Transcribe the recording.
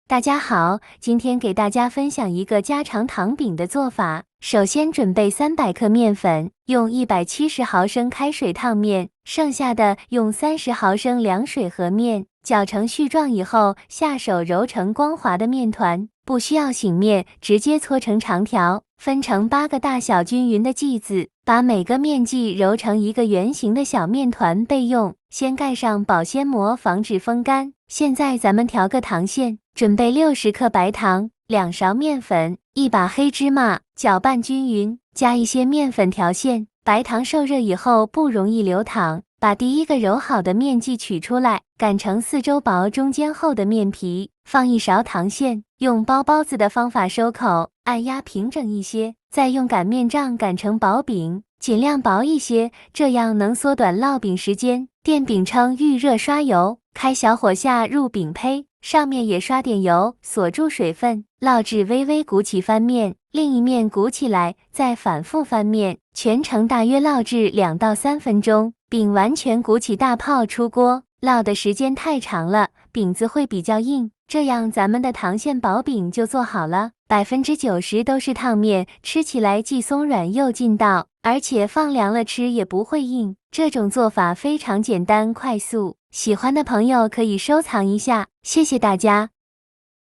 大家好，今天给大家分享一个家常糖饼的做法。首先准备300克面粉，用170毫升开水烫面，剩下的用30毫升凉水和面，搅成絮状以后，下手揉成光滑的面团，不需要醒面，直接搓成长条，分成8个大小均匀的剂子，把每个面剂揉成一个圆形的小面团备用。先盖上保鲜膜，防止风干。现在咱们调个糖馅，准备60克白糖、2勺面粉、1把黑芝麻，搅拌均匀，加一些面粉调馅。白糖受热以后不容易流淌，把第一个揉好的面剂取出来，擀成4周薄、中间厚的面皮，放1勺糖馅，用包包子的方法收口，按压平整一些，再用擀面杖擀成薄饼，尽量薄一些，这样能缩短烙饼时间。垫饼称预热刷油，开小火下入饼胚，上面也刷点油，锁住水分，烙至微微鼓起翻面，另一面鼓起来，再反复翻面，全程大约烙至2到3分钟，饼完全鼓起大泡出锅。烙的时间太长了，饼子会比较硬，这样咱们的糖馅薄饼就做好了。90%都是烫面，吃起来既松软又劲道，而且放凉了吃也不会硬。这种做法非常简单快速，喜欢的朋友可以收藏一下，谢谢大家。